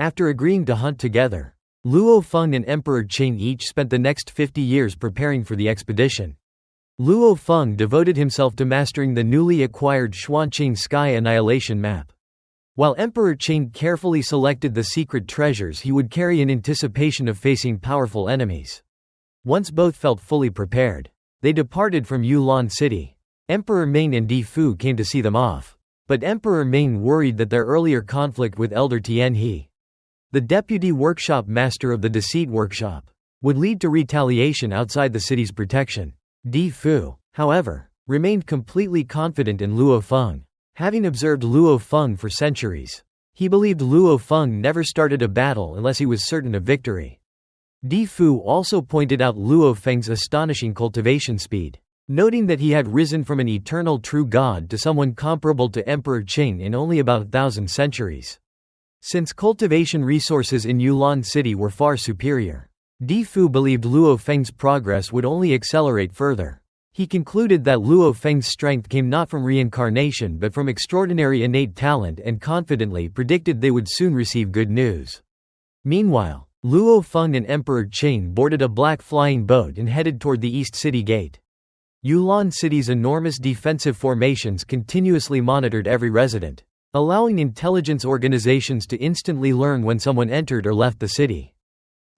After agreeing to hunt together, Luo Feng and Emperor Qing each spent the next 50 years preparing for the expedition. Luo Feng devoted himself to mastering the newly acquired Xuanqing Sky Annihilation map. While Emperor Qing carefully selected the secret treasures he would carry in anticipation of facing powerful enemies. Once both felt fully prepared, they departed from Yulan City. Emperor Ming and Di Fu came to see them off. But Emperor Ming worried that their earlier conflict with Elder Tianhe, the deputy workshop master of the Deceit Workshop, would lead to retaliation outside the city's protection. Di Fu, however, remained completely confident in Luo Feng. Having observed Luo Feng for centuries, he believed Luo Feng never started a battle unless he was certain of victory. Di Fu also pointed out Luo Feng's astonishing cultivation speed, noting that he had risen from an eternal true god to someone comparable to Emperor Qing in only about 1,000 centuries. Since cultivation resources in Yulan City were far superior, Di Fu believed Luo Feng's progress would only accelerate further. He concluded that Luo Feng's strength came not from reincarnation but from extraordinary innate talent and confidently predicted they would soon receive good news. Meanwhile, Luo Feng and Emperor Qing boarded a black flying boat and headed toward the East City Gate. Yulan City's enormous defensive formations continuously monitored every resident, allowing intelligence organizations to instantly learn when someone entered or left the city.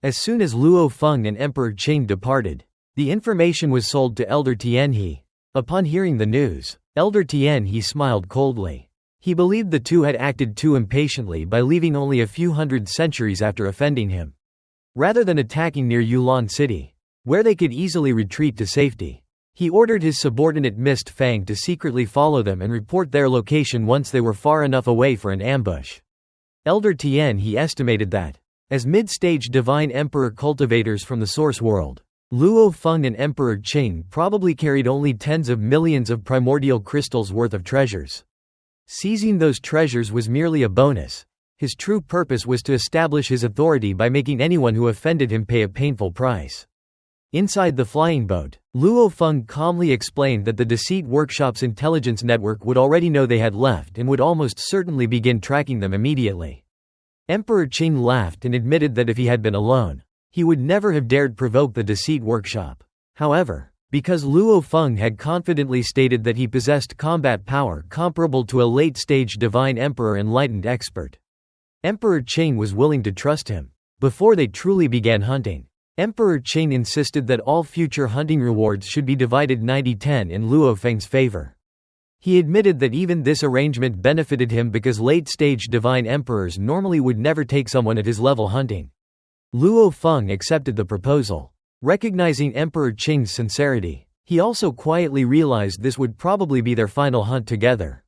As soon as Luo Feng and Emperor Qing departed, the information was sold to Elder Tianhe. Upon hearing the news, Elder Tianhe smiled coldly. He believed the two had acted too impatiently by leaving only a few hundred centuries after offending him, rather than attacking near Yulan City, where they could easily retreat to safety. He ordered his subordinate Mist Fang to secretly follow them and report their location once they were far enough away for an ambush. Elder Tianhe estimated that, as mid-stage divine emperor cultivators from the source world, Luo Feng and Emperor Qing probably carried only tens of millions of primordial crystals worth of treasures. Seizing those treasures was merely a bonus. His true purpose was to establish his authority by making anyone who offended him pay a painful price. Inside the flying boat, Luo Feng calmly explained that the Deceit Workshop's intelligence network would already know they had left and would almost certainly begin tracking them immediately. Emperor Qing laughed and admitted that if he had been alone, he would never have dared provoke the Deceit Workshop. However, because Luo Feng had confidently stated that he possessed combat power comparable to a late-stage divine emperor enlightened expert, Emperor Qing was willing to trust him. Before they truly began hunting, Emperor Qing insisted that all future hunting rewards should be divided 90-10 in Luo Feng's favor. He admitted that even this arrangement benefited him because late-stage divine emperors normally would never take someone at his level hunting. Luo Feng accepted the proposal. Recognizing Emperor Qing's sincerity, he also quietly realized this would probably be their final hunt together.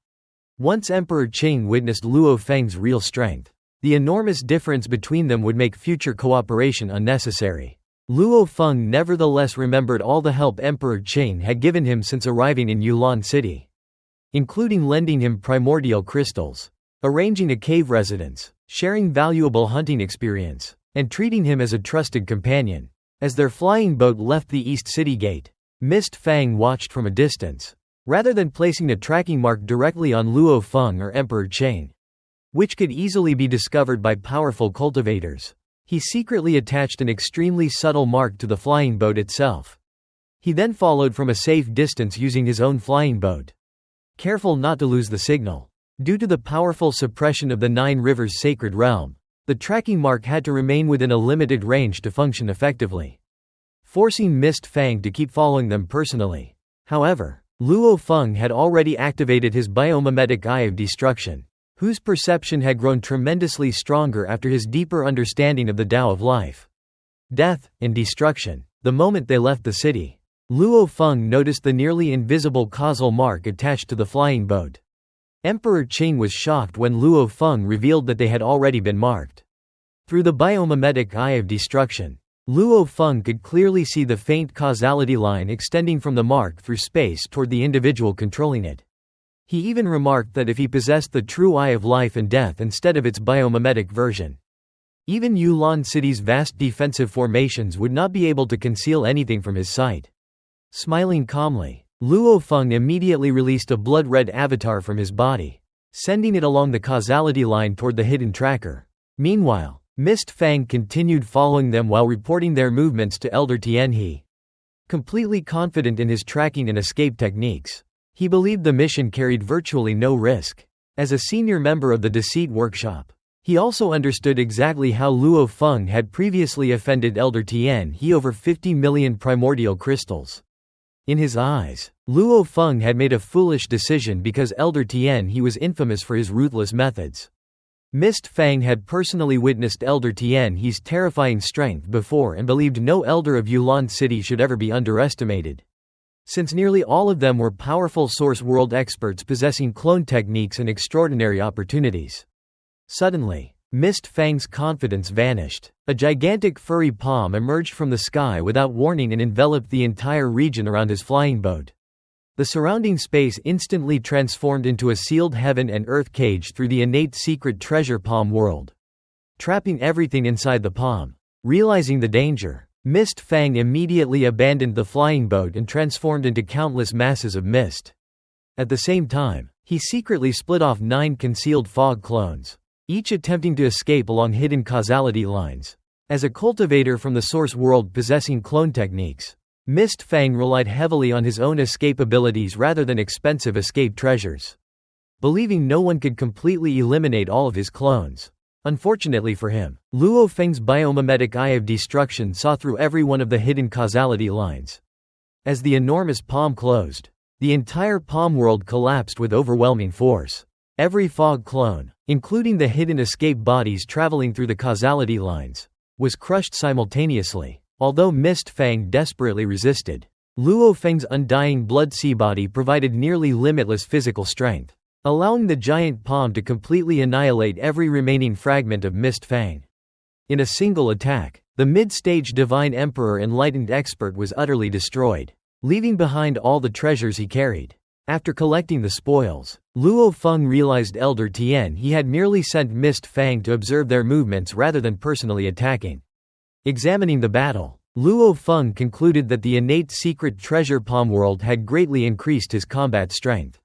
Once Emperor Qing witnessed Luo Feng's real strength, the enormous difference between them would make future cooperation unnecessary. Luo Feng nevertheless remembered all the help Emperor Qing had given him since arriving in Yulan City, including lending him primordial crystals, arranging a cave residence, sharing valuable hunting experience, and treating him as a trusted companion. As their flying boat left the East City Gate, Mist Fang watched from a distance, rather than placing a tracking mark directly on Luo Feng or Emperor Qing, which could easily be discovered by powerful cultivators. He secretly attached an extremely subtle mark to the flying boat itself. He then followed from a safe distance using his own flying boat, careful not to lose the signal. Due to the powerful suppression of the Nine Rivers Sacred Realm, the tracking mark had to remain within a limited range to function effectively, forcing Mist Fang to keep following them personally. However, Luo Feng had already activated his biomimetic Eye of Destruction, whose perception had grown tremendously stronger after his deeper understanding of the Tao of life, death, and destruction. The moment they left the city, Luo Feng noticed the nearly invisible causal mark attached to the flying boat. Emperor Qing was shocked when Luo Feng revealed that they had already been marked. Through the biomimetic Eye of Destruction, Luo Feng could clearly see the faint causality line extending from the mark through space toward the individual controlling it. He even remarked that if he possessed the true Eye of Life and Death instead of its biomimetic version, even Yulan City's vast defensive formations would not be able to conceal anything from his sight. Smiling calmly, Luo Feng immediately released a blood-red avatar from his body, sending it along the causality line toward the hidden tracker. Meanwhile, Mist Fang continued following them while reporting their movements to Elder Tianhe. Completely confident in his tracking and escape techniques, he believed the mission carried virtually no risk. As a senior member of the Deceit Workshop, he also understood exactly how Luo Feng had previously offended Elder Tianhe over 50 million primordial crystals. In his eyes, Luo Feng had made a foolish decision because Elder Tianhe was infamous for his ruthless methods. Mist Fang had personally witnessed Elder Tianhe's terrifying strength before and believed no elder of Yulan City should ever be underestimated. Since nearly all of them were powerful source world experts possessing clone techniques and extraordinary opportunities. Suddenly, Mist Fang's confidence vanished. A gigantic furry palm emerged from the sky without warning and enveloped the entire region around his flying boat. The surrounding space instantly transformed into a sealed heaven and earth cage through the innate secret treasure palm world, trapping everything inside the palm. Realizing the danger, Mist Fang immediately abandoned the flying boat and transformed into countless masses of mist. At the same time, he secretly split off 9 concealed fog clones, each attempting to escape along hidden causality lines. As a cultivator from the source world possessing clone techniques, Mist Fang relied heavily on his own escape abilities rather than expensive escape treasures, believing no one could completely eliminate all of his clones. Unfortunately for him, Luo Feng's biomimetic eye of destruction saw through every one of the hidden causality lines. As the enormous palm closed, the entire palm world collapsed with overwhelming force. Every fog clone, including the hidden escape bodies traveling through the causality lines, was crushed simultaneously. Although Mist Fang desperately resisted, Luo Feng's undying blood sea body provided nearly limitless physical strength, allowing the giant palm to completely annihilate every remaining fragment of Mist Fang. In a single attack, the mid-stage Divine Emperor Enlightened Expert was utterly destroyed, leaving behind all the treasures he carried. After collecting the spoils, Luo Feng realized Elder Tianhe had merely sent Mist Fang to observe their movements rather than personally attacking. Examining the battle, Luo Feng concluded that the innate secret treasure palm world had greatly increased his combat strength.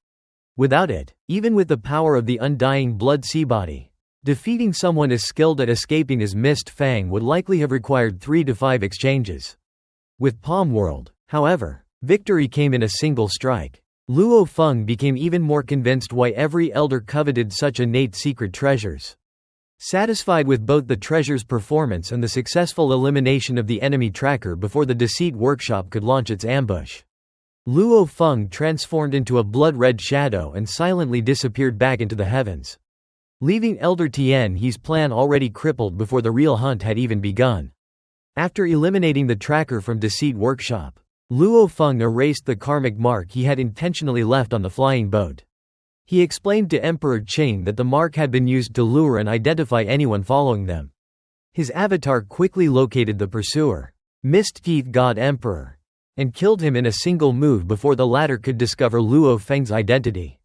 Without it, even with the power of the undying blood sea body, defeating someone as skilled at escaping as Mist Fang would likely have required 3 to 5 exchanges. With Palm World, however, victory came in a single strike. Luo Feng became even more convinced why every elder coveted such innate secret treasures. Satisfied with both the treasure's performance and the successful elimination of the enemy tracker before the Deceit Workshop could launch its ambush, Luo Feng transformed into a blood-red shadow and silently disappeared back into the heavens, leaving Elder Tianhe's plan already crippled before the real hunt had even begun. After eliminating the tracker from Deceit Workshop, Luo Feng erased the karmic mark he had intentionally left on the flying boat. He explained to Emperor Qing that the mark had been used to lure and identify anyone following them. His avatar quickly located the pursuer, Mist Teeth God Emperor, and killed him in a single move before the latter could discover Luo Feng's identity.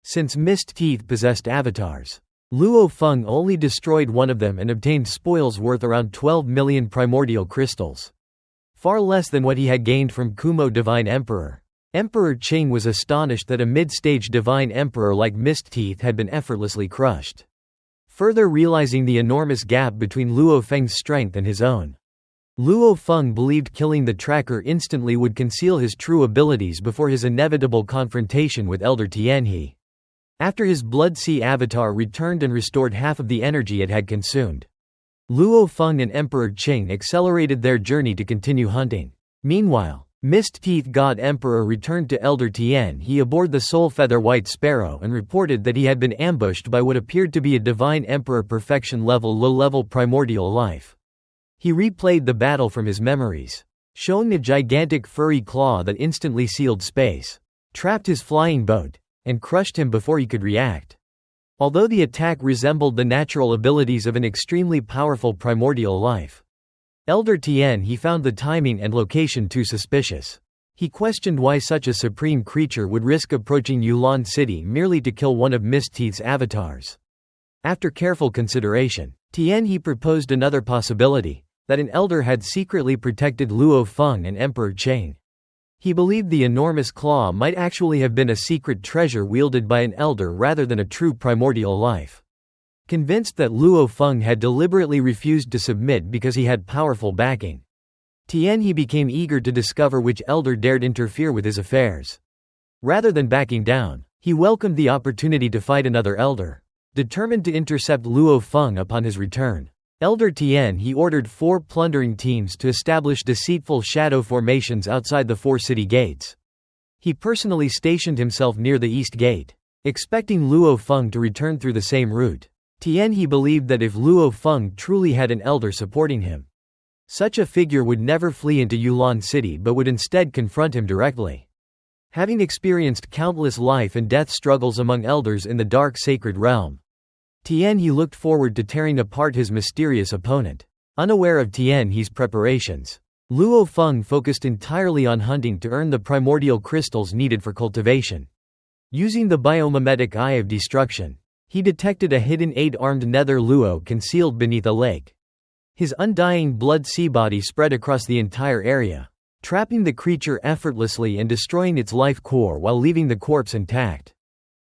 Since Mist Teeth possessed avatars, Luo Feng only destroyed one of them and obtained spoils worth around 12 million primordial crystals, far less than what he had gained from Kumo Divine Emperor. Emperor Qing was astonished that a mid-stage Divine Emperor like Mist Teeth had been effortlessly crushed. Further realizing the enormous gap between Luo Feng's strength and his own, Luo Feng believed killing the tracker instantly would conceal his true abilities before his inevitable confrontation with Elder Tianhe. After his Blood Sea avatar returned and restored half of the energy it had consumed, Luo Feng and Emperor Qing accelerated their journey to continue hunting. Meanwhile, Mist Teeth God Emperor returned to Elder Tianhe aboard the Soul Feather White Sparrow and reported that he had been ambushed by what appeared to be a Divine Emperor perfection level low-level primordial life. He replayed the battle from his memories, showing a gigantic furry claw that instantly sealed space, trapped his flying boat, and crushed him before he could react. Although the attack resembled the natural abilities of an extremely powerful primordial life, Elder Tianhe found the timing and location too suspicious. He questioned why such a supreme creature would risk approaching Yulan City merely to kill one of Mist Teeth's avatars. After careful consideration, Tianhe proposed another possibility, that an elder had secretly protected Luo Feng and Emperor Qing. He believed the enormous claw might actually have been a secret treasure wielded by an elder rather than a true primordial life. convinced that Luo Feng had deliberately refused to submit because he had powerful backing. Tianhe became eager to discover which elder dared interfere with his affairs. Rather than backing down, he welcomed the opportunity to fight another elder. Determined to intercept Luo Feng upon his return, Elder Tianhe ordered 4 plundering teams to establish deceitful shadow formations outside the 4 city gates. He personally stationed himself near the east gate, expecting Luo Feng to return through the same route. Tianhe believed that if Luo Feng truly had an elder supporting him, such a figure would never flee into Yulan City but would instead confront him directly. Having experienced countless life and death struggles among elders in the dark sacred realm, Tianhe looked forward to tearing apart his mysterious opponent. Unaware of Tianhe's preparations, Luo Feng focused entirely on hunting to earn the primordial crystals needed for cultivation. Using the biomimetic Eye of Destruction, he detected a hidden 8-armed nether luo concealed beneath a lake. His undying blood sea body spread across the entire area, trapping the creature effortlessly and destroying its life core while leaving the corpse intact.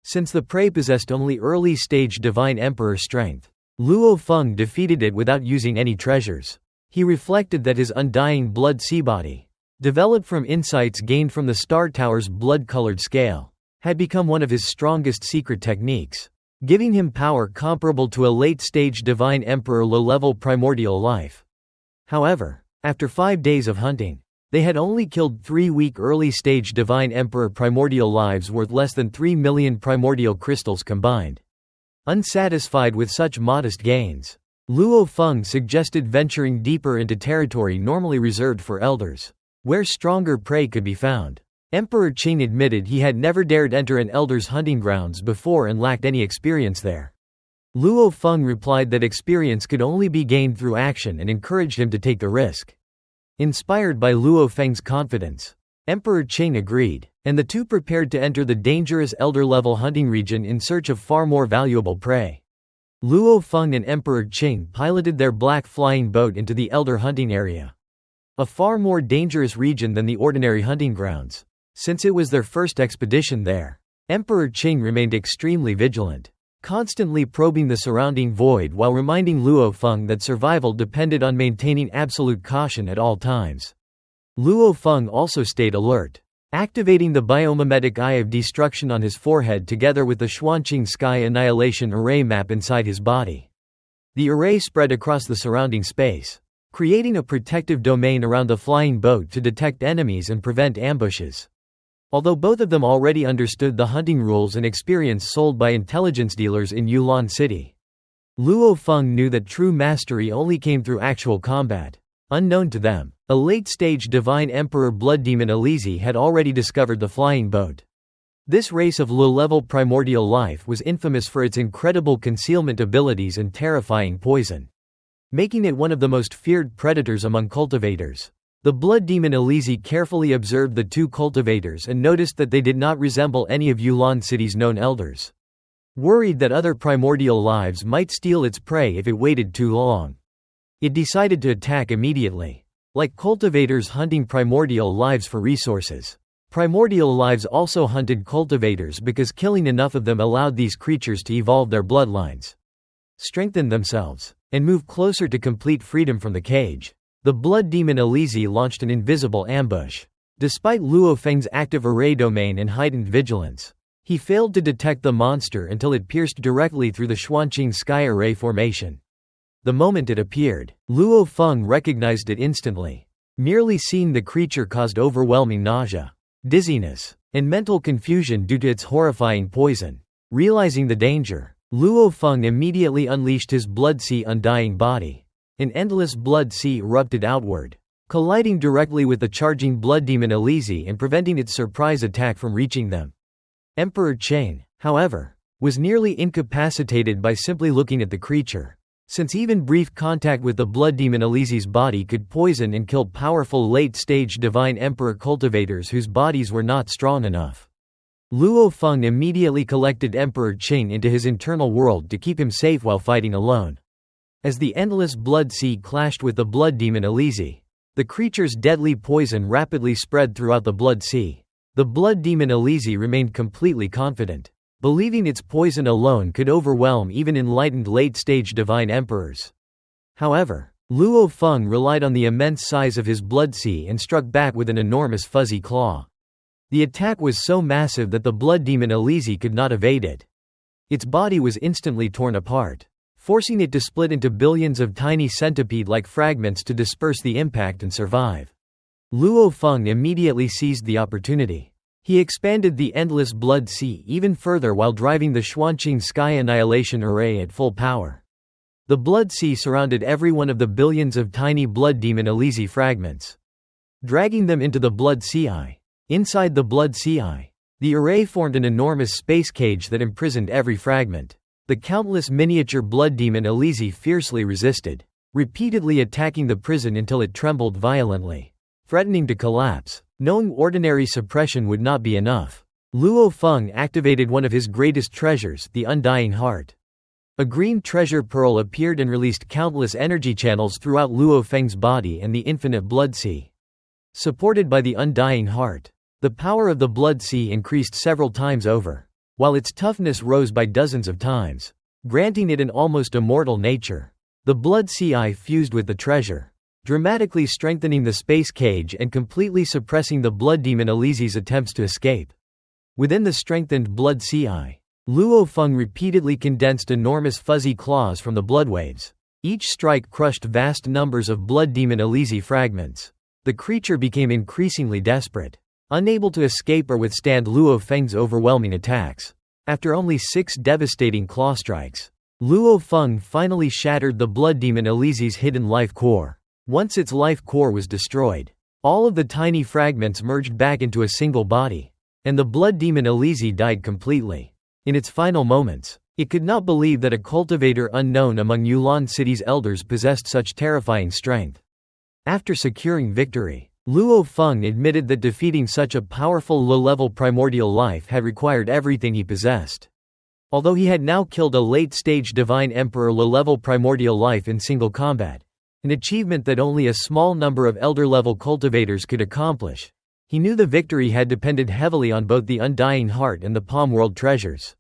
Since the prey possessed only early-stage Divine Emperor strength, Luo Feng defeated it without using any treasures. He reflected that his undying blood sea body, developed from insights gained from the Star Tower's blood-colored scale, had become one of his strongest secret techniques, giving him power comparable to a late-stage Divine Emperor low-level primordial life. However, after 5 days of hunting, they had only killed 3 weak early-stage Divine Emperor primordial lives worth less than 3 million primordial crystals combined. Unsatisfied with such modest gains, Luo Feng suggested venturing deeper into territory normally reserved for elders, where stronger prey could be found. Emperor Qing admitted he had never dared enter an elder's hunting grounds before and lacked any experience there. Luo Feng replied that experience could only be gained through action and encouraged him to take the risk. Inspired by Luo Feng's confidence, Emperor Qing agreed, and the two prepared to enter the dangerous elder-level hunting region in search of far more valuable prey. Luo Feng and Emperor Qing piloted their black flying boat into the elder hunting area, a far more dangerous region than the ordinary hunting grounds. Since it was their first expedition there, Emperor Qing remained extremely vigilant, constantly probing the surrounding void while reminding Luo Feng that survival depended on maintaining absolute caution at all times. Luo Feng also stayed alert, activating the biomimetic Eye of Destruction on his forehead together with the Xuanqing Sky Annihilation Array map inside his body. The array spread across the surrounding space, creating a protective domain around the flying boat to detect enemies and prevent ambushes. Although both of them already understood the hunting rules and experience sold by intelligence dealers in Yulan City, Luo Feng knew that true mastery only came through actual combat. Unknown to them, a late-stage Divine Emperor Blood Demon Elizi had already discovered the flying boat. This race of low-level primordial life was infamous for its incredible concealment abilities and terrifying poison, making it one of the most feared predators among cultivators. The Blood Demon Elizi carefully observed the two cultivators and noticed that they did not resemble any of Yulan City's known elders. Worried that other primordial lives might steal its prey if it waited too long, it decided to attack immediately. Like cultivators hunting primordial lives for resources, primordial lives also hunted cultivators because killing enough of them allowed these creatures to evolve their bloodlines, strengthen themselves, and move closer to complete freedom from the cage. The Blood Demon Elizi launched an invisible ambush. Despite Luo Feng's active array domain and heightened vigilance, he failed to detect the monster until it pierced directly through the Xuanqing Sky Array formation. The moment it appeared, Luo Feng recognized it instantly. Merely seeing the creature caused overwhelming nausea, dizziness, and mental confusion due to its horrifying poison. Realizing the danger, Luo Feng immediately unleashed his blood sea undying body. An endless blood sea erupted outward, colliding directly with the charging Blood Demon Elizi and preventing its surprise attack from reaching them. Emperor Qing, however, was nearly incapacitated by simply looking at the creature, since even brief contact with the Blood Demon Elizi's body could poison and kill powerful late-stage Divine Emperor cultivators whose bodies were not strong enough. Luo Feng immediately collected Emperor Qing into his internal world to keep him safe while fighting alone. As the endless blood sea clashed with the Blood Demon Elizi, the creature's deadly poison rapidly spread throughout the blood sea. The Blood Demon Elizi remained completely confident. believing its poison alone could overwhelm even enlightened late-stage divine emperors. However, Luo Feng relied on the immense size of his blood sea and struck back with an enormous fuzzy claw. The attack was so massive that the blood demon Elise could not evade it. Its body was instantly torn apart, forcing it to split into billions of tiny centipede-like fragments to disperse the impact and survive. Luo Feng immediately seized the opportunity. He expanded the endless blood sea even further while driving the Xuanqing Sky Annihilation Array at full power. The blood sea surrounded every one of the billions of tiny blood demon Elise fragments, dragging them into the blood sea. Inside the blood sea, the array formed an enormous space cage that imprisoned every fragment. The countless miniature blood demon Elise fiercely resisted, repeatedly attacking the prison until it trembled violently, threatening to collapse. Knowing ordinary suppression would not be enough, Luo Feng activated one of his greatest treasures, the Undying Heart. A green treasure pearl appeared and released countless energy channels throughout Luo Feng's body and the infinite blood sea. Supported by the Undying Heart, the power of the blood sea increased several times over, while its toughness rose by dozens of times, granting it an almost immortal nature. The blood sea fused with the treasure, dramatically strengthening the space cage and completely suppressing the blood demon Elise's attempts to escape. Within the strengthened blood sea, Luo Feng repeatedly condensed enormous fuzzy claws from the blood waves. Each strike crushed vast numbers of blood demon Elise fragments. The creature became increasingly desperate, unable to escape or withstand Luo Feng's overwhelming attacks. After only 6 devastating claw strikes, Luo Feng finally shattered the blood demon Elise's hidden life core. Once its life core was destroyed, all of the tiny fragments merged back into a single body, and the blood demon Elise died completely. In its final moments, it could not believe that a cultivator unknown among Yulan City's elders possessed such terrifying strength. After securing victory, Luo Feng admitted that defeating such a powerful low-level primordial life had required everything he possessed. Although he had now killed a late-stage divine emperor low-level primordial life in single combat, an achievement that only a small number of elder-level cultivators could accomplish, he knew the victory had depended heavily on both the Undying Heart and the Palm World treasures.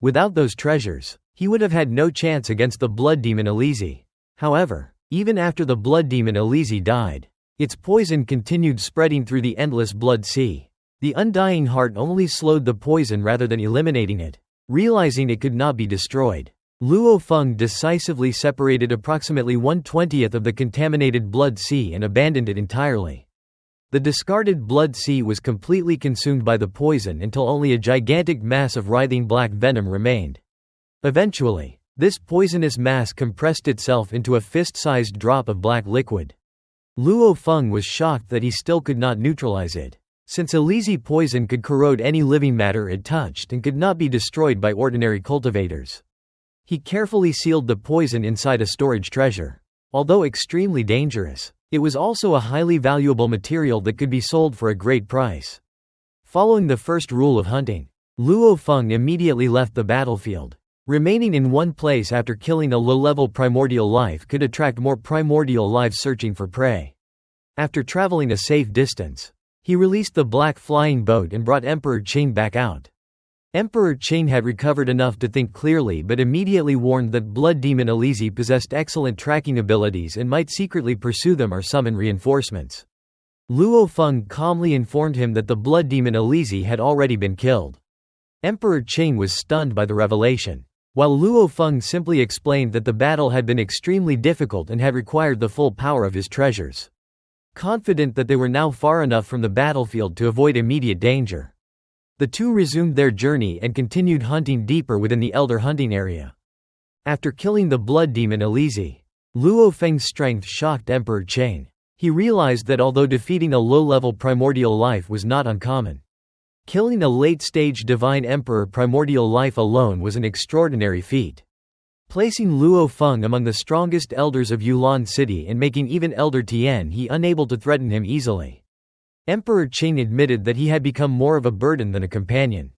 Without those treasures, he would have had no chance against the blood demon Elise. However, even after the blood demon Elise died, its poison continued spreading through the endless blood sea. The Undying Heart only slowed the poison rather than eliminating it. Realizing it could not be destroyed, Luo Feng decisively separated approximately 1/20 of the contaminated blood sea and abandoned it entirely. The discarded blood sea was completely consumed by the poison until only a gigantic mass of writhing black venom remained. Eventually, this poisonous mass compressed itself into a fist-sized drop of black liquid. Luo Feng was shocked that he still could not neutralize it, since Elise poison could corrode any living matter it touched and could not be destroyed by ordinary cultivators. He carefully sealed the poison inside a storage treasure. Although extremely dangerous, it was also a highly valuable material that could be sold for a great price. Following the first rule of hunting, Luo Feng immediately left the battlefield. Remaining in one place after killing a low-level primordial life could attract more primordial lives searching for prey. After traveling a safe distance, he released the black flying boat and brought Emperor Qing back out. Emperor Qing had recovered enough to think clearly but immediately warned that blood demon Elise possessed excellent tracking abilities and might secretly pursue them or summon reinforcements. Luo Feng calmly informed him that the blood demon Elise had already been killed. Emperor Qing was stunned by the revelation, while Luo Feng simply explained that the battle had been extremely difficult and had required the full power of his treasures. Confident that they were now far enough from the battlefield to avoid immediate danger, the two resumed their journey and continued hunting deeper within the elder hunting area. After killing the blood demon Elise, Luo Feng's strength shocked Emperor Qing. He realized that although defeating a low-level primordial life was not uncommon, killing a late-stage divine emperor primordial life alone was an extraordinary feat, placing Luo Feng among the strongest elders of Yulan City and making even Elder Tian He unable to threaten him easily. Emperor Qing admitted that he had become more of a burden than a companion,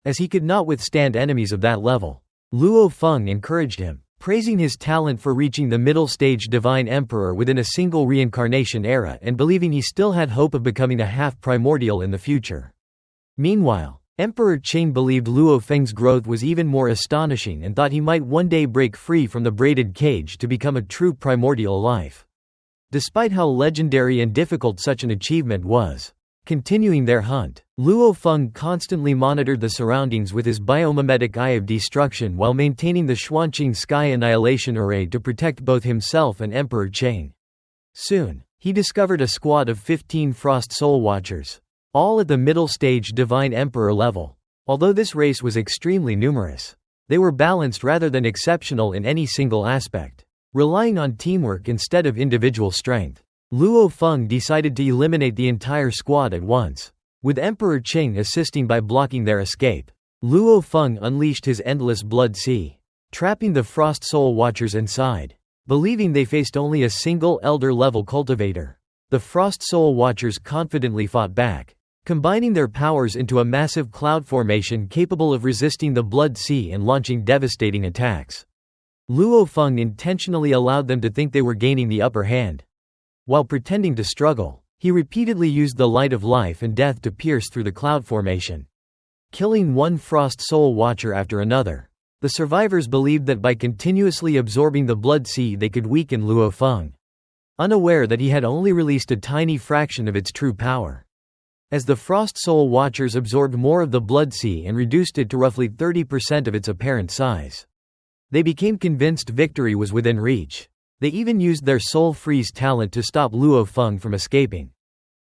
as he could not withstand enemies of that level. Luo Feng encouraged him, praising his talent for reaching the middle-stage divine emperor within a single reincarnation era and believing he still had hope of becoming a half-primordial in the future. Meanwhile, Emperor Qing believed Luo Feng's growth was even more astonishing and thought he might one day break free from the braided cage to become a true primordial life. Despite how legendary and difficult such an achievement was. Continuing their hunt, Luo Feng constantly monitored the surroundings with his biomimetic Eye of Destruction while maintaining the Xuanqing Sky Annihilation Array to protect both himself and Emperor Qing. Soon, he discovered a squad of 15 Frost Soul Watchers, all at the middle stage Divine Emperor level. Although this race was extremely numerous, they were balanced rather than exceptional in any single aspect, relying on teamwork instead of individual strength. Luo Feng decided to eliminate the entire squad at once, with Emperor Qing assisting by blocking their escape. Luo Feng unleashed his endless blood sea, trapping the Frost Soul Watchers inside. Believing they faced only a single Elder-level cultivator, the Frost Soul Watchers confidently fought back, combining their powers into a massive cloud formation capable of resisting the blood sea and launching devastating attacks. Luo Feng intentionally allowed them to think they were gaining the upper hand. While pretending to struggle, he repeatedly used the light of life and death to pierce through the cloud formation, killing one Frost Soul Watcher after another. The survivors believed that by continuously absorbing the blood sea they could weaken Luo Feng, unaware that he had only released a tiny fraction of its true power. As the Frost Soul Watchers absorbed more of the blood sea and reduced it to roughly 30% of its apparent size, they became convinced victory was within reach. They even used their Soul Freeze talent to stop Luo Feng from escaping.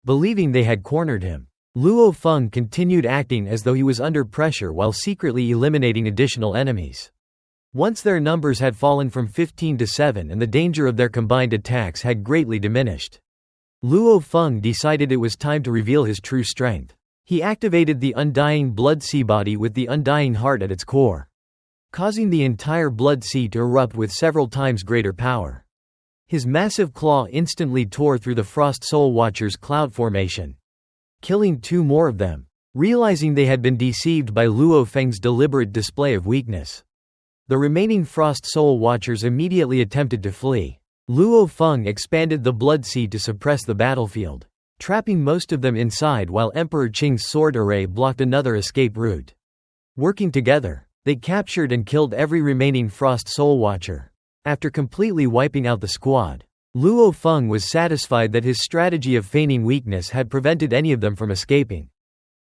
Believing they had cornered him, Luo Feng continued acting as though he was under pressure while secretly eliminating additional enemies. Once their numbers had fallen from 15 to 7 and the danger of their combined attacks had greatly diminished, Luo Feng decided it was time to reveal his true strength. He activated the Undying Blood Sea body with the Undying Heart at its core, causing the entire blood sea to erupt with several times greater power. His massive claw instantly tore through the Frost Soul Watchers' cloud formation, killing 2 more of them. Realizing they had been deceived by Luo Feng's deliberate display of weakness, the remaining Frost Soul Watchers immediately attempted to flee. Luo Feng expanded the blood sea to suppress the battlefield, trapping most of them inside while Emperor Qing's sword array blocked another escape route. Working together, they captured and killed every remaining Frost Soul Watcher. After completely wiping out the squad, Luo Feng was satisfied that his strategy of feigning weakness had prevented any of them from escaping.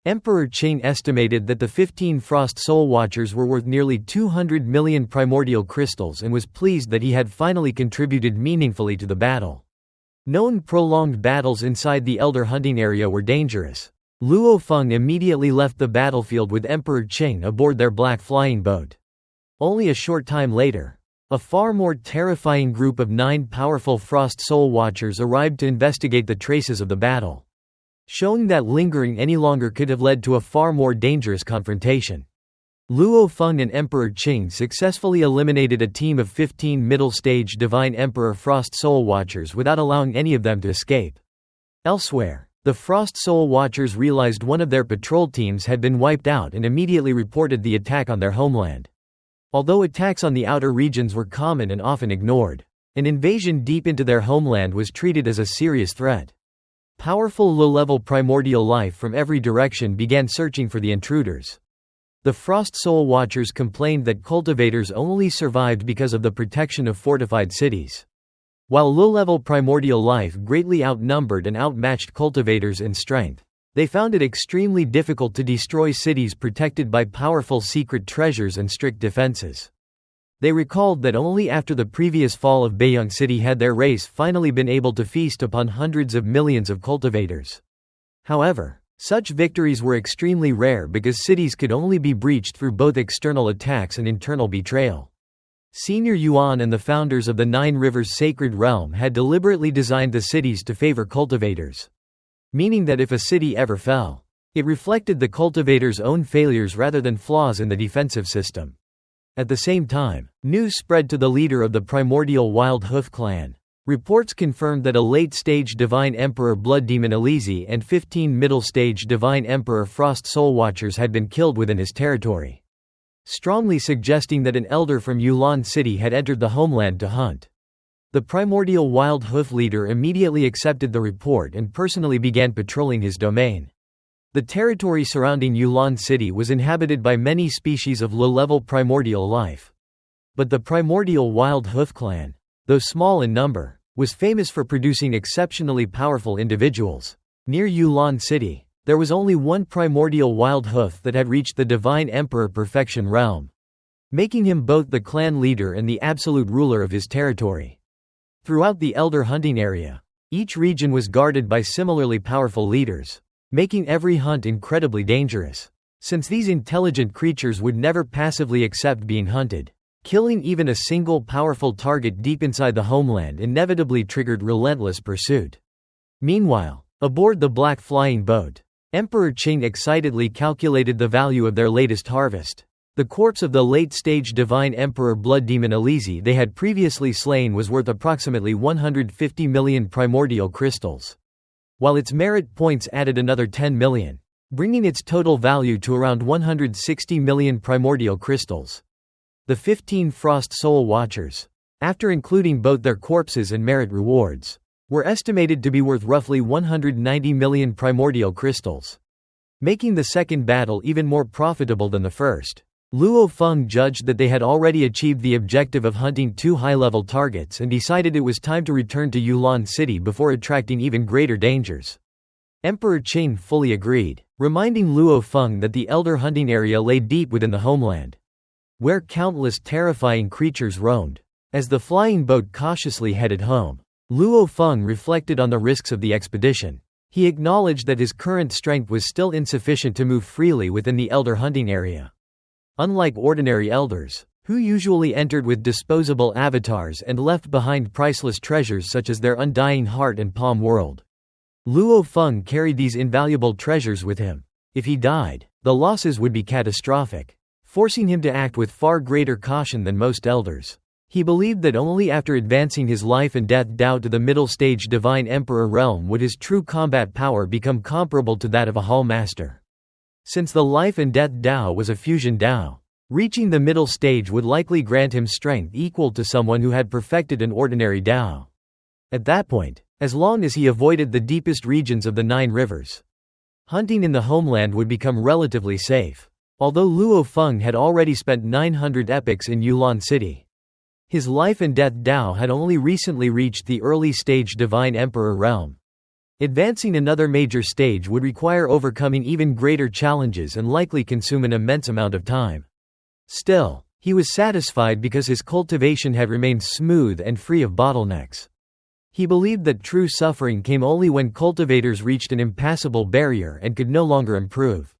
Emperor Qing estimated that the 15 Frost Soul Watchers were worth nearly 200 million primordial crystals and was pleased that he had finally contributed meaningfully to the battle. Known prolonged battles inside the Elder hunting area were dangerous. Luo Feng immediately left the battlefield with Emperor Qing aboard their black flying boat. Only a short time later, a far more terrifying group of 9 powerful Frost Soul Watchers arrived to investigate the traces of the battle, showing that lingering any longer could have led to a far more dangerous confrontation. Luo Feng and Emperor Qing successfully eliminated a team of 15 middle-stage Divine Emperor Frost Soul Watchers without allowing any of them to escape. Elsewhere, the Frost Soul Watchers realized one of their patrol teams had been wiped out and immediately reported the attack on their homeland. Although attacks on the outer regions were common and often ignored, an invasion deep into their homeland was treated as a serious threat. Powerful low-level primordial life from every direction began searching for the intruders. The Frost Soul Watchers complained that cultivators only survived because of the protection of fortified cities, while low-level primordial life greatly outnumbered and outmatched cultivators in strength. They found it extremely difficult to destroy cities protected by powerful secret treasures and strict defenses. They recalled that only after the previous fall of Beiyang City had their race finally been able to feast upon hundreds of millions of cultivators. However, such victories were extremely rare because cities could only be breached through both external attacks and internal betrayal. Senior Yuan and the founders of the Nine Rivers Sacred Realm had deliberately designed the cities to favor cultivators, meaning that if a city ever fell, it reflected the cultivators' own failures rather than flaws in the defensive system. At the same time, news spread to the leader of the primordial Wild Hoof clan. Reports confirmed that a late-stage Divine Emperor Blood Demon Elizi and 15 middle-stage Divine Emperor Frost Soul Watchers had been killed within his territory, strongly suggesting that an elder from Yulan City had entered the homeland to hunt. The primordial Wild Hoof leader immediately accepted the report and personally began patrolling his domain. The territory surrounding Yulan City was inhabited by many species of low-level primordial life. But the primordial Wild Hoof clan, though small in number, was famous for producing exceptionally powerful individuals. Near Yulan City, there was only one primordial Wild Hoof that had reached the Divine Emperor Perfection realm, making him both the clan leader and the absolute ruler of his territory. Throughout the Elder Hunting area, each region was guarded by similarly powerful leaders, making every hunt incredibly dangerous. Since these intelligent creatures would never passively accept being hunted, killing even a single powerful target deep inside the homeland inevitably triggered relentless pursuit. Meanwhile, aboard the black flying boat, Emperor Qing excitedly calculated the value of their latest harvest. The corpse of the late-stage Divine Emperor Blood Demon Elizi they had previously slain was worth approximately 150 million primordial crystals, while its merit points added another 10 million, bringing its total value to around 160 million primordial crystals. The 15 Frost Soul Watchers, after including both their corpses and merit rewards, were estimated to be worth roughly 190 million primordial crystals, making the second battle even more profitable than the first. Luo Feng judged that they had already achieved the objective of hunting 2 high-level targets and decided it was time to return to Yulan City before attracting even greater dangers. Emperor Qing fully agreed, reminding Luo Feng that the Elder Hunting area lay deep within the homeland, where countless terrifying creatures roamed. As the flying boat cautiously headed home, Luo Feng reflected on the risks of the expedition. He acknowledged that his current strength was still insufficient to move freely within the Elder Hunting area. Unlike ordinary elders, who usually entered with disposable avatars and left behind priceless treasures such as their undying heart and palm world, Luo Feng carried these invaluable treasures with him. If he died, the losses would be catastrophic, forcing him to act with far greater caution than most elders. He believed that only after advancing his life and death Dao to the middle stage Divine Emperor realm would his true combat power become comparable to that of a Hall Master. Since the life and death Dao was a fusion Dao, reaching the middle stage would likely grant him strength equal to someone who had perfected an ordinary Dao. At that point, as long as he avoided the deepest regions of the 9 rivers, hunting in the homeland would become relatively safe. Although Luo Feng had already spent 900 epochs in Yulan City, his life and death Dao had only recently reached the early stage Divine Emperor realm. Advancing another major stage would require overcoming even greater challenges and likely consume an immense amount of time. Still, he was satisfied because his cultivation had remained smooth and free of bottlenecks. He believed that true suffering came only when cultivators reached an impassable barrier and could no longer improve.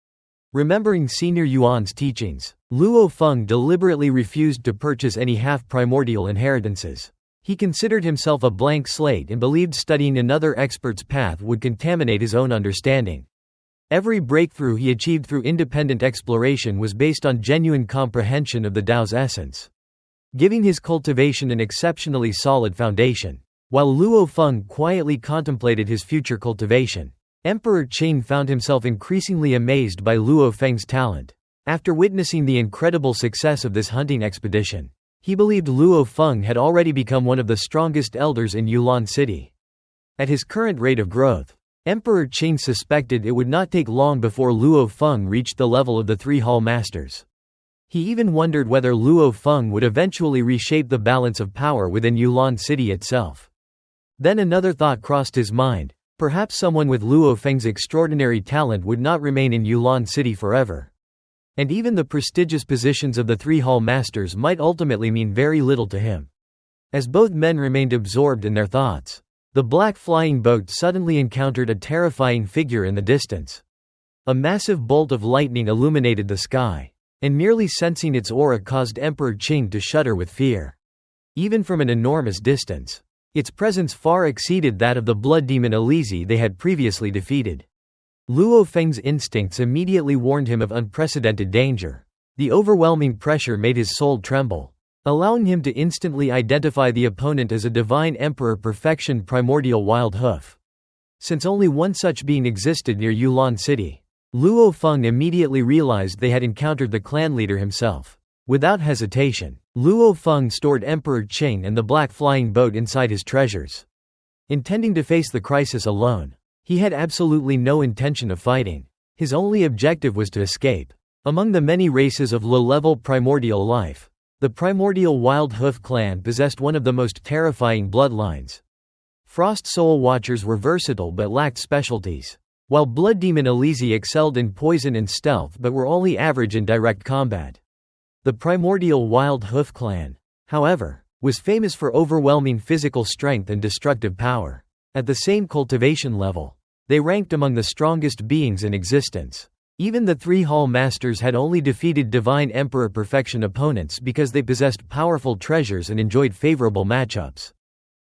Remembering Senior Yuan's teachings, Luo Feng deliberately refused to purchase any half-primordial inheritances. He considered himself a blank slate and believed studying another expert's path would contaminate his own understanding. Every breakthrough he achieved through independent exploration was based on genuine comprehension of the Tao's essence, giving his cultivation an exceptionally solid foundation. While Luo Feng quietly contemplated his future cultivation, Emperor Qing found himself increasingly amazed by Luo Feng's talent. After witnessing the incredible success of this hunting expedition, he believed Luo Feng had already become one of the strongest elders in Yulan City. At his current rate of growth, Emperor Qing suspected it would not take long before Luo Feng reached the level of the 3 Hall Masters. He even wondered whether Luo Feng would eventually reshape the balance of power within Yulan City itself. Then another thought crossed his mind: perhaps someone with Luo Feng's extraordinary talent would not remain in Yulan City forever. And even the prestigious positions of the 3 Hall Masters might ultimately mean very little to him. As both men remained absorbed in their thoughts, the black flying boat suddenly encountered a terrifying figure in the distance. A massive bolt of lightning illuminated the sky, and merely sensing its aura caused Emperor Qing to shudder with fear. Even from an enormous distance, its presence far exceeded that of the blood demon Elizi they had previously defeated. Luo Feng's instincts immediately warned him of unprecedented danger. The overwhelming pressure made his soul tremble, allowing him to instantly identify the opponent as a Divine Emperor Perfection Primordial Wild Hoof. Since only one such being existed near Yulan City, Luo Feng immediately realized they had encountered the clan leader himself. Without hesitation, Luo Feng stored Emperor Qing and the black flying boat inside his treasures. Intending to face the crisis alone, he had absolutely no intention of fighting. His only objective was to escape. Among the many races of low-level primordial life, the primordial Wild Hoof clan possessed one of the most terrifying bloodlines. Frost Soul Watchers were versatile but lacked specialties, while Blood Demon Elise excelled in poison and stealth but were only average in direct combat. The primordial Wild Hoof clan, however, was famous for overwhelming physical strength and destructive power. At the same cultivation level, they ranked among the strongest beings in existence. Even the three Hall Masters had only defeated Divine Emperor Perfection opponents because they possessed powerful treasures and enjoyed favorable matchups.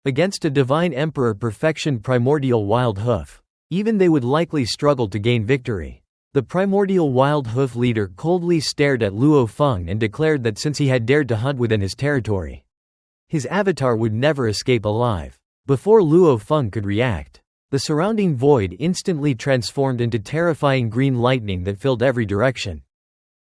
Against a Divine Emperor Perfection primordial Wild Hoof, even they would likely struggle to gain victory. The primordial Wild Hoof leader coldly stared at Luo Feng and declared that since he had dared to hunt within his territory, his avatar would never escape alive. Before Luo Feng could react, the surrounding void instantly transformed into terrifying green lightning that filled every direction.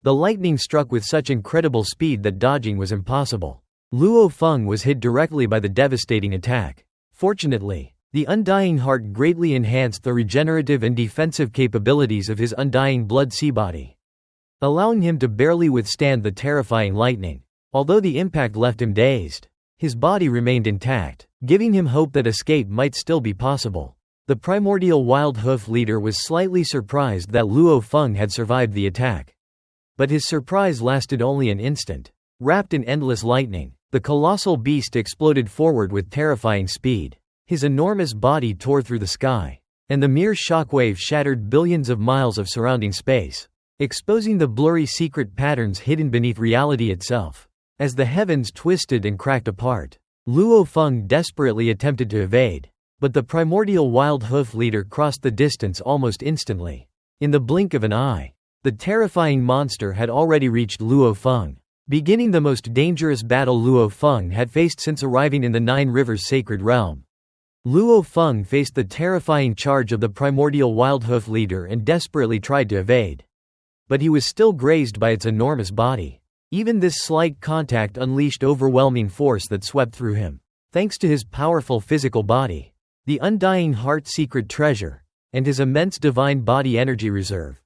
The lightning struck with such incredible speed that dodging was impossible. Luo Feng was hit directly by the devastating attack. Fortunately, the Undying Heart greatly enhanced the regenerative and defensive capabilities of his Undying Blood Sea body, allowing him to barely withstand the terrifying lightning. Although the impact left him dazed, his body remained intact, giving him hope that escape might still be possible. The primordial Wild Hoof leader was slightly surprised that Luo Feng had survived the attack. But his surprise lasted only an instant. Wrapped in endless lightning, the colossal beast exploded forward with terrifying speed. His enormous body tore through the sky, and the mere shockwave shattered billions of miles of surrounding space, exposing the blurry secret patterns hidden beneath reality itself. As the heavens twisted and cracked apart, Luo Feng desperately attempted to evade, but the primordial Wild Hoof leader crossed the distance almost instantly. In the blink of an eye, the terrifying monster had already reached Luo Feng, beginning the most dangerous battle Luo Feng had faced since arriving in the Nine Rivers Sacred Realm. Luo Feng faced the terrifying charge of the primordial Wild Hoof leader and desperately tried to evade. But he was still grazed by its enormous body. Even this slight contact unleashed overwhelming force that swept through him. Thanks to his powerful physical body, the Undying Heart secret treasure, and his immense divine body energy reserve,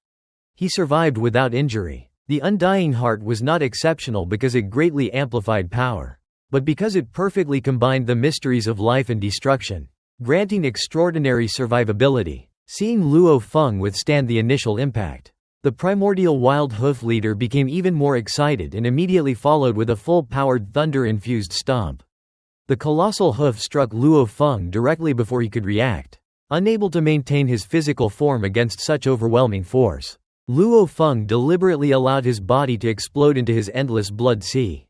he survived without injury. The Undying Heart was not exceptional because it greatly amplified power, but because it perfectly combined the mysteries of life and destruction, granting extraordinary survivability. Seeing Luo Feng withstand the initial impact, the primordial Wild Hoof leader became even more excited and immediately followed with a full-powered thunder-infused stomp. The colossal hoof struck Luo Feng directly before he could react. Unable to maintain his physical form against such overwhelming force, Luo Feng deliberately allowed his body to explode into his endless blood sea,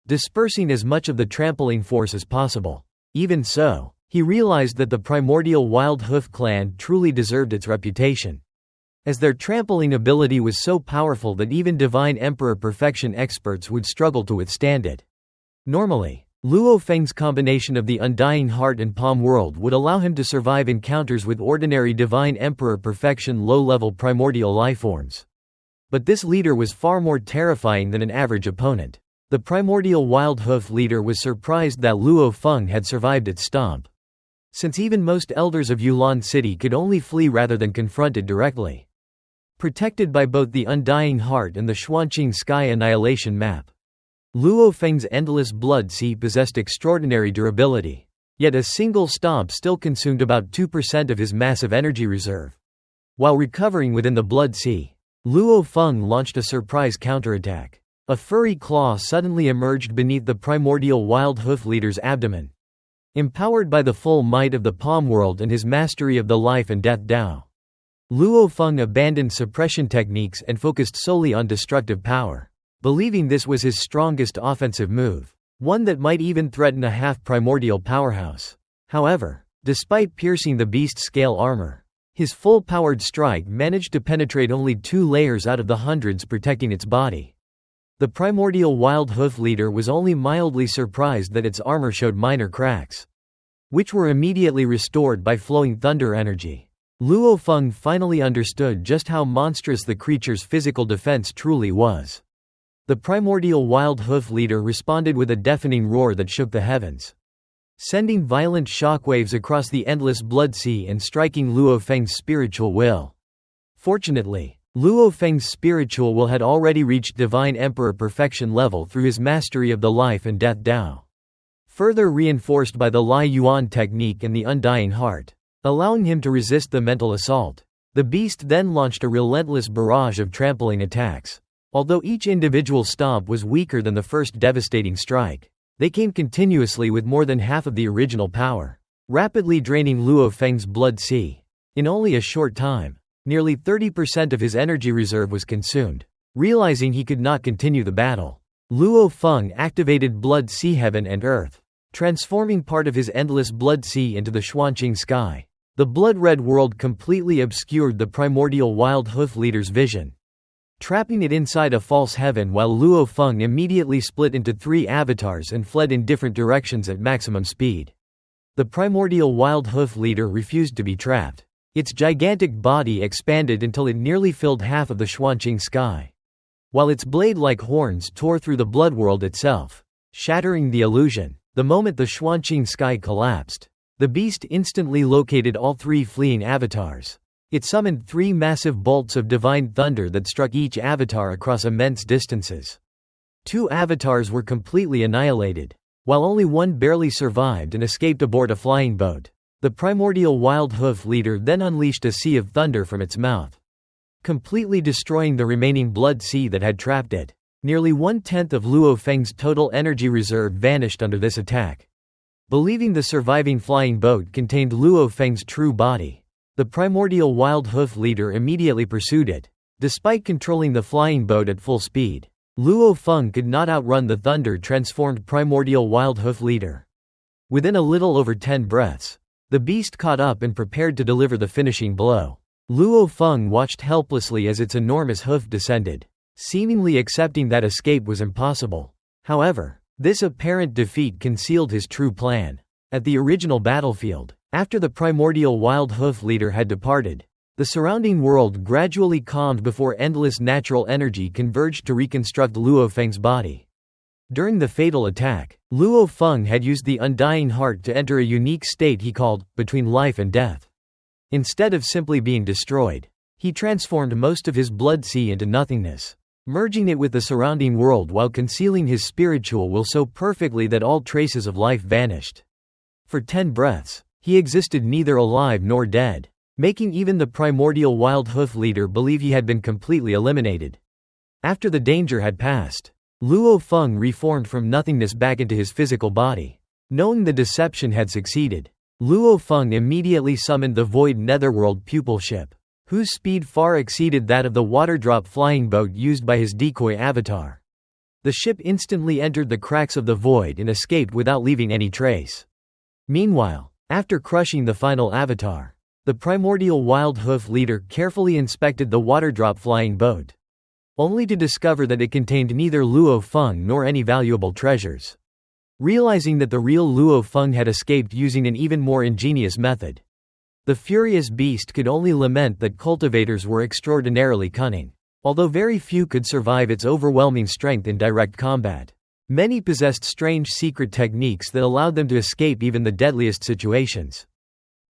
dispersing as much of the trampling force as possible. Even so, he realized that the primordial Wild Hoof clan truly deserved its reputation, as their trampling ability was so powerful that even Divine Emperor Perfection experts would struggle to withstand it. Normally, Luo Feng's combination of the Undying Heart and Palm World would allow him to survive encounters with ordinary Divine Emperor Perfection low-level primordial lifeforms. But this leader was far more terrifying than an average opponent. The primordial Wild Hoof leader was surprised that Luo Feng had survived its stomp, since even most elders of Yulan City could only flee rather than confront it directly. Protected by both the Undying Heart and the Xuanqing Sky Annihilation Map, Luo Feng's endless blood sea possessed extraordinary durability. Yet a single stomp still consumed about 2% of his massive energy reserve. While recovering within the blood sea, Luo Feng launched a surprise counterattack. A furry claw suddenly emerged beneath the primordial Wild Hoof leader's abdomen. Empowered by the full might of the Palm World and his mastery of the life and death Dao, Luo Feng abandoned suppression techniques and focused solely on destructive power, believing this was his strongest offensive move, one that might even threaten a half-primordial powerhouse. However, despite piercing the beast's scale armor, his full-powered strike managed to penetrate only 2 layers out of the hundreds protecting its body. The primordial Wild Hoof leader was only mildly surprised that its armor showed minor cracks, which were immediately restored by flowing thunder energy. Luo Feng finally understood just how monstrous the creature's physical defense truly was. The primordial Wild Hoof leader responded with a deafening roar that shook the heavens, sending violent shockwaves across the endless blood sea and striking Luo Feng's spiritual will. Fortunately, Luo Feng's spiritual will had already reached Divine Emperor perfection level through his mastery of the life and death Tao. Further reinforced by the Lai Yuan technique and the undying heart, allowing him to resist the mental assault. The beast then launched a relentless barrage of trampling attacks. Although each individual stomp was weaker than the first devastating strike, they came continuously with more than half of the original power, rapidly draining Luo Feng's blood sea. In only a short time, nearly 30% of his energy reserve was consumed. Realizing he could not continue the battle, Luo Feng activated Blood Sea Heaven and Earth, transforming part of his endless blood sea into the Xuanqing sky. The blood-red world completely obscured the primordial wild hoof leader's vision, trapping it inside a false heaven while Luo Feng immediately split into 3 avatars and fled in different directions at maximum speed. The primordial wild hoof leader refused to be trapped. Its gigantic body expanded until it nearly filled half of the Xuanqing sky, while its blade-like horns tore through the blood world itself, shattering the illusion. The moment the Xuanqing sky collapsed, the beast instantly located all 3 fleeing avatars. It summoned 3 massive bolts of divine thunder that struck each avatar across immense distances. 2 avatars were completely annihilated, while only one barely survived and escaped aboard a flying boat. The primordial wild hoof leader then unleashed a sea of thunder from its mouth, completely destroying the remaining blood sea that had trapped it. Nearly 1/10 of Luo Feng's total energy reserve vanished under this attack. Believing the surviving flying boat contained Luo Feng's true body, the primordial wild hoof leader immediately pursued it. Despite controlling the flying boat at full speed, Luo Feng could not outrun the thunder-transformed primordial wild hoof leader. Within a little over 10 breaths, the beast caught up and prepared to deliver the finishing blow. Luo Feng watched helplessly as its enormous hoof descended, seemingly accepting that escape was impossible. However, this apparent defeat concealed his true plan. At the original battlefield, after the primordial wild hoof leader had departed, the surrounding world gradually calmed before endless natural energy converged to reconstruct Luo Feng's body. During the fatal attack, Luo Feng had used the undying heart to enter a unique state he called between life and death. Instead of simply being destroyed, he transformed most of his blood sea into nothingness, merging it with the surrounding world while concealing his spiritual will so perfectly that all traces of life vanished. For 10 breaths, he existed neither alive nor dead, making even the primordial wild hoof leader believe he had been completely eliminated. After the danger had passed, Luo Feng reformed from nothingness back into his physical body. Knowing the deception had succeeded, Luo Feng immediately summoned the void netherworld pupil ship, whose speed far exceeded that of the waterdrop flying boat used by his decoy avatar. The ship instantly entered the cracks of the void and escaped without leaving any trace. Meanwhile, after crushing the final avatar, the primordial wild hoof leader carefully inspected the waterdrop flying boat, only to discover that it contained neither Luo Feng nor any valuable treasures. Realizing that the real Luo Feng had escaped using an even more ingenious method, the furious beast could only lament that cultivators were extraordinarily cunning. Although very few could survive its overwhelming strength in direct combat, many possessed strange secret techniques that allowed them to escape even the deadliest situations.